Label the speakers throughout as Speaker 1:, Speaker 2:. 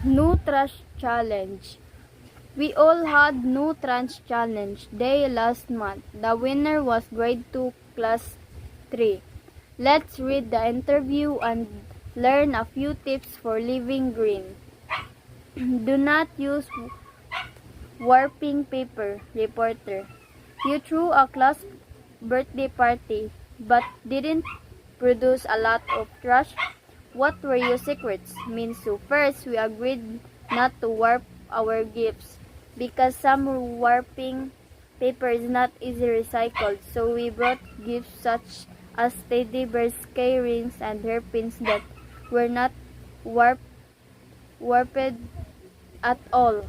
Speaker 1: No trash challenge. We all had no trash challenge day last month. The winner was grade 2 class 3. Let's read the interview and learn a few tips for living green. Do not use warping paper, reporter. You threw a class birthday party but didn't produce a lot of trash. What were your secrets? Minsu. First, we agreed not to warp our gifts because some warping paper is not easily recycled. So we brought gifts such as teddy bears, key rings, and hairpins that were not warped at all.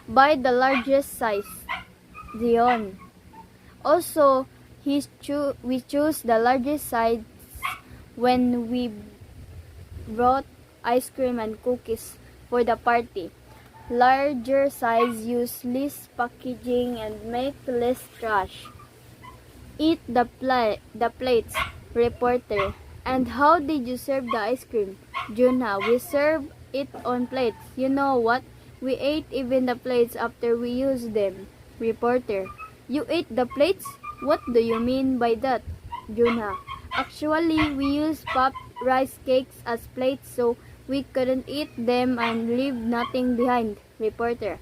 Speaker 1: Buy the largest size. Dion. Also, we choose the largest size when we brought ice cream and cookies for the party. Larger size use less packaging and make less trash. Eat the plates, reporter. And how did you serve the ice cream? Junha, we serve it on plates. You know what? We ate even the plates after we used them. Reporter, you ate the plates? What do you mean by that? Junha, actually, we used popped rice cakes as plates so we couldn't eat them and leave nothing behind. Reporter,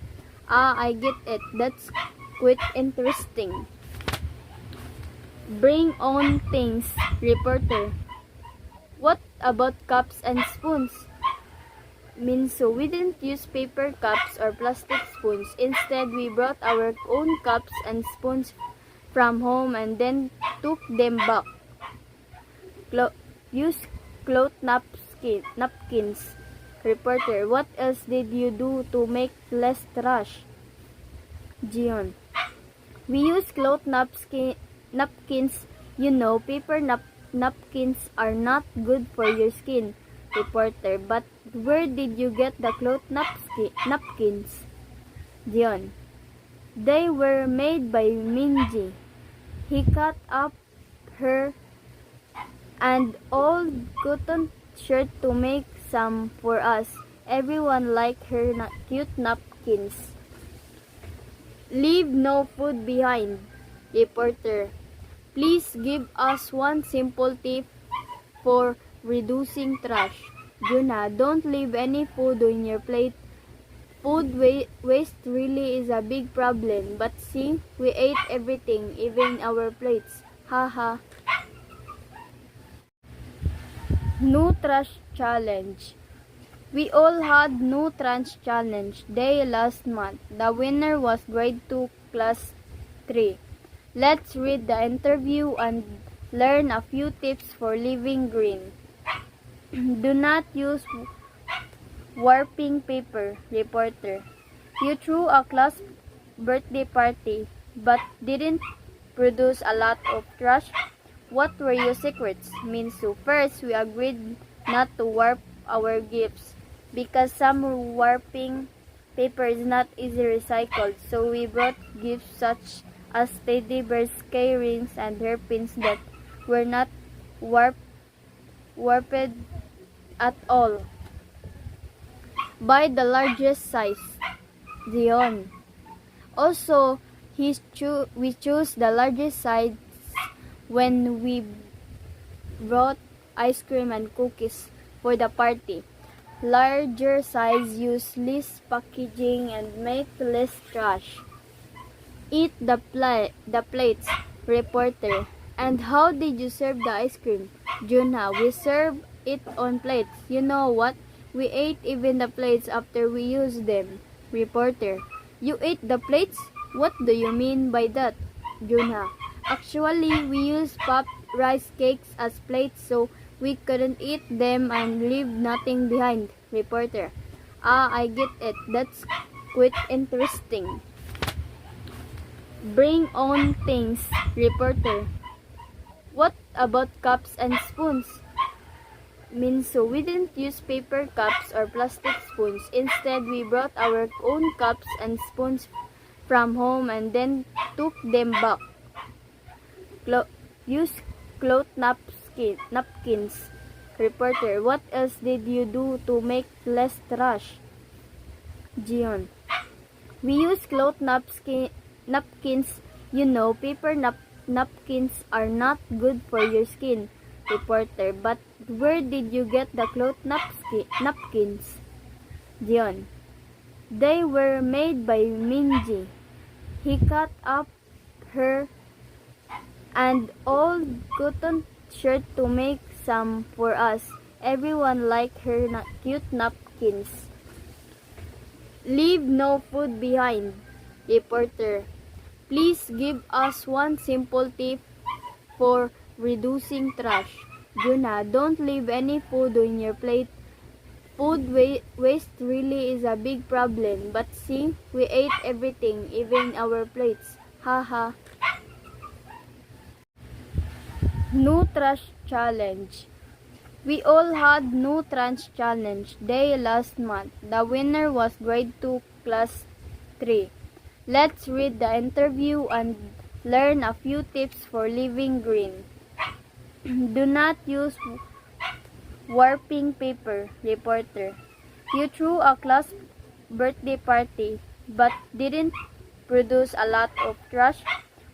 Speaker 1: I get it. That's quite interesting. Bring on things. Reporter, what about cups and spoons? Minso, we didn't use paper cups or plastic spoons. Instead, we brought our own cups and spoons from home and then took them back. Use cloth napkins. Reporter, what else did you do to make less trash? Gion, we use cloth napkins. You know, paper napkins are not good for your skin. Reporter, but where did you get the cloth napkins? Dion, they were made by Minji. He cut up her and old cotton shirt to make some for us. Everyone liked her cute napkins. Leave no food behind. Reporter, please give us one simple tip for reducing trash. Juna, don't leave any food on your plate. Food waste really is a big problem. But see, we ate everything, even our plates. Haha. No trash challenge. We all had no trash challenge day last month. The winner was grade 2 class 3. Let's read the interview and learn a few tips for living green. Do not use warping paper, reporter. You threw a class birthday party but didn't produce a lot of trash. What were your secrets? Minsu. First, we agreed not to warp our gifts because some warping paper is not easily recycled. So we brought gifts such as teddy bears, key rings, and hairpins that were not warped at all. Buy the largest size. Dion. Also, we choose the largest size when we brought ice cream and cookies for the party. Larger size use less packaging and make less trash. Eat the plates, reporter. And how did you serve the ice cream? Junha, we serve it on plates. You know what? We ate even the plates after we used them. Reporter, you ate the plates? What do you mean by that? Junha, actually, we used popped rice cakes as plates so we couldn't eat them and leave nothing behind. Reporter, I get it. That's quite interesting. Bring on things. Reporter, what about cups and spoons? Minso, we didn't use paper cups or plastic spoons. Instead, we brought our own cups and spoons from home and then took them back. Use cloth napkins. Reporter, what else did you do to make less trash? Jion, we use cloth napkins. You know, paper napkins are not good for your skin. Reporter, but where did you get the cloth napkins? Jion, they were made by Minji. He cut up her and old cotton shirt to make some for us. Everyone liked her cute napkins. Leave no food behind. Reporter, please give us one simple tip for reducing trash. Juna, don't leave any food on your plate. Food waste really is a big problem, but see, we ate everything, even our plates. Haha. No trash challenge. We all had no trash challenge day last month. The winner was grade 2 class 3. Let's read the interview and learn a few tips for living green. Do not use warping paper. Reporter, you threw a class birthday party but didn't produce a lot of trash.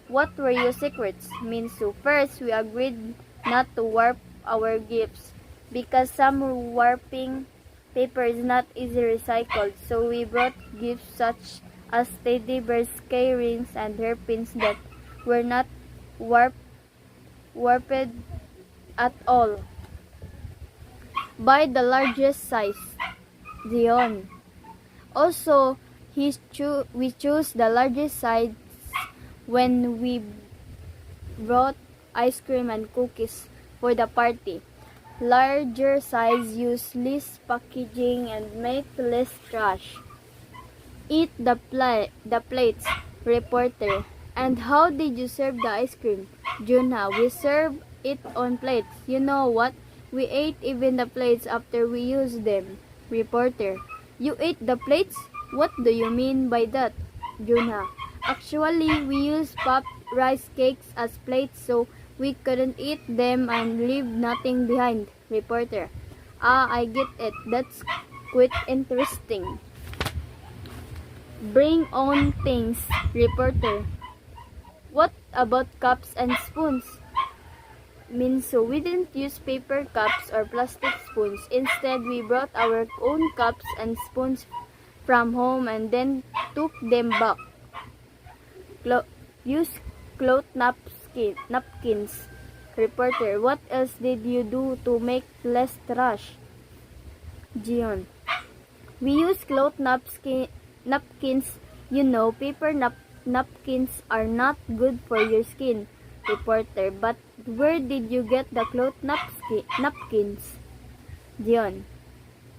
Speaker 1: What were your secrets? Minsu, first we agreed not to warp our gifts because some warping paper is not easily recycled, so we brought gifts such as teddy bears, key rings, and hairpins that were not warped at all. Buy the largest size. Dion. Also, we chose the largest size when we brought ice cream and cookies for the party. Larger size use less packaging and make less trash. Eat the plates. Reporter, and how did you serve the ice cream? Junha, we serve it on plates. You know what? We ate even the plates after we used them. Reporter, you ate the plates? What do you mean by that? Junha, actually, we used popped rice cakes as plates so we couldn't eat them and leave nothing behind. Reporter, I get it. That's quite interesting. Bring on things. Reporter, what about cups and spoons? Minso, we didn't use paper cups or plastic spoons. Instead, we brought our own cups and spoons from home and then took them back. Use cloth napkins. Reporter, what else did you do to make less trash? Jion, we use cloth napkins. You know, paper napkins are not good for your skin. Reporter, but where did you get the cloth napkins? Dion,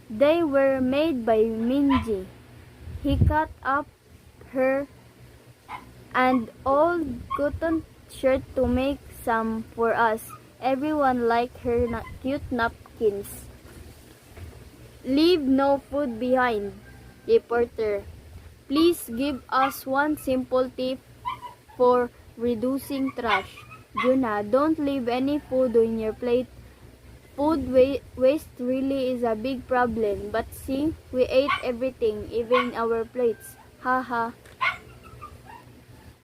Speaker 1: they were made by Minji. He cut up her and old cotton shirt to make some for us. Everyone liked her cute napkins. Leave no food behind. Reporter, please give us one simple tip for reducing trash. Juna, don't leave any food on your plate. Food waste really is a big problem, but see, we ate everything, even our plates. Haha.